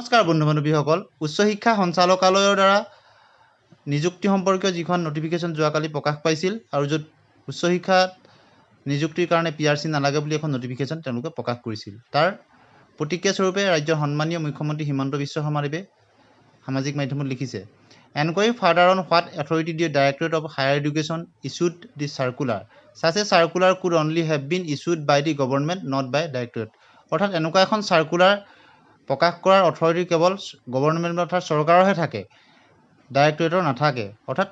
নমস্কাৰ বন্ধু বান্ধৱীসকল, উচ্চ শিক্ষা সঞ্চালকালয়ৰ দ্বাৰা নিযুক্তি সম্পৰ্কীয় যিখন নটিফিকেশ্যন যোৱাকালি প্ৰকাশ পাইছিল আৰু য'ত উচ্চ শিক্ষাত নিযুক্তিৰ কাৰণে PRC নালাগে বুলি এখন নটিফিকেশ্যন তেওঁলোকে প্ৰকাশ কৰিছিল। তাৰ প্ৰতিক্ৰিয়া স্বৰূপে ৰাজ্যৰ সন্মানীয় মুখ্যমন্ত্ৰী হিমন্ত বিশ্ব শৰ্মাদেৱে সামাজিক মাধ্যমত লিখিছে, enquiry further on what authority the directorate of higher education issued the circular such a circular could only have been issued by the government not by directorate. অৰ্থাৎ এনেকুৱা এখন চাৰ্কুলাৰ প্ৰকাশ কৰাৰ অথৰিটি কেৱল গভৰ্ণমেণ্ট অৰ্থাৎ চৰকাৰৰহে থাকে, ডাইৰেক্টৰেটৰ নাথাকে। অৰ্থাৎ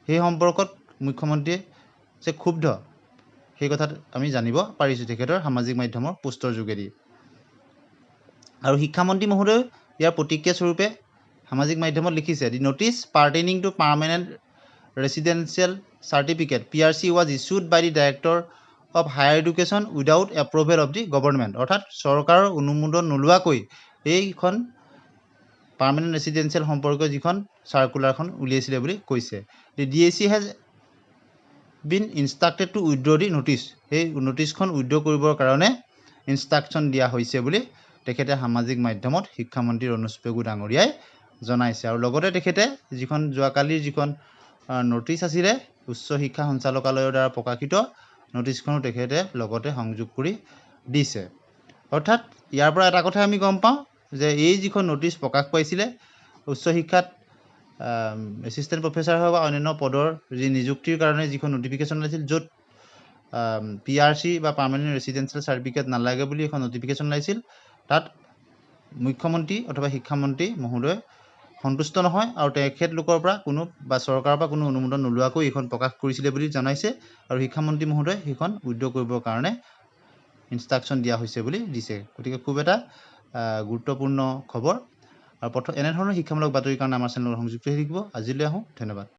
সেই সম্পৰ্কত মুখ্যমন্ত্ৰীয়ে যে ক্ষুব্ধ সেই কথাত আমি জানিব পাৰিছোঁ তেখেতৰ সামাজিক মাধ্যমৰ পোষ্টৰ যোগেদি। আৰু শিক্ষামন্ত্ৰী মহোদয় ইয়াৰ প্ৰতিক্ৰিয়া স্বৰূপে সামাজিক মাধ্যমত লিখিছে, the notice pertaining to permanent residential certificate PRC was issued by the director of higher education without approval of the government. অৰ্থাৎ চৰকাৰৰ অনুমোদন নোলোৱাকৈ এইখন পাৰ্মানেণ্ট ৰেচিডেঞ্চিয়েল সম্পৰ্কীয় যিখন চাৰ্কুলাৰখন উলিয়াইছিলে বুলি কৈছে। The DAC has been instructed to withdraw the notice. সেই নটিচখন উইথড্ৰ কৰিবৰ কাৰণে ইনষ্ট্ৰাকশ্যন দিয়া হৈছে বুলি তেখেতে সামাজিক মাধ্যমত শিক্ষামন্ত্ৰী ৰণোজ পেগু ডাঙৰীয়াই জনাইছে। আৰু লগতে তেখেতে যিখন যোৱাকালিৰ যিখন নটিচ আছিলে উচ্চ শিক্ষা সঞ্চালকালয়ৰ দ্বাৰা প্ৰকাশিত নটিচখনো তেখেতে লগতে সংযোগ কৰি দিছে। অৰ্থাৎ ইয়াৰ পৰা এটা কথা আমি গম পাওঁ যে এই যিখন নটিচ প্ৰকাশ পাইছিলে উচ্চ শিক্ষাত এছিষ্টেণ্ট প্ৰফেচাৰ হওক বা অন্যান্য পদৰ যি নিযুক্তিৰ কাৰণে যিখন নটিফিকেশ্যন ওলাইছিল, য'ত PRC বা পাৰ্মানেণ্ট ৰেচিডেঞ্চিয়েল চাৰ্টিফিকেট নালাগে বুলি এখন নটিফিকেশ্যন ওলাইছিল, তাত মুখ্যমন্ত্ৰী অথবা শিক্ষামন্ত্ৰী মহোদয় সন্তুষ্ট নহয় আৰু তেখেতলোকৰ পৰা কোনো বা চৰকাৰৰ পৰা কোনো অনুমোদন নোলোৱাকৈ এইখন প্ৰকাশ কৰিছিলে বুলি জনাইছে। আৰু শিক্ষামন্ত্ৰী মহোদয় সেইখন উইথড্ৰ কৰিবৰ কাৰণে ইনষ্ট্ৰাকশ্যন দিয়া হৈছে বুলি দিছে। গতিকে খুব এটা গুৰুত্বপূৰ্ণ খবৰ। আৰু এনেধৰণৰ শিক্ষামূলক বাতৰিৰ কাৰণে আমাৰ চেনেলত সংযুক্ত হৈ থাকিব। আজিলৈ আহোঁ, ধন্যবাদ।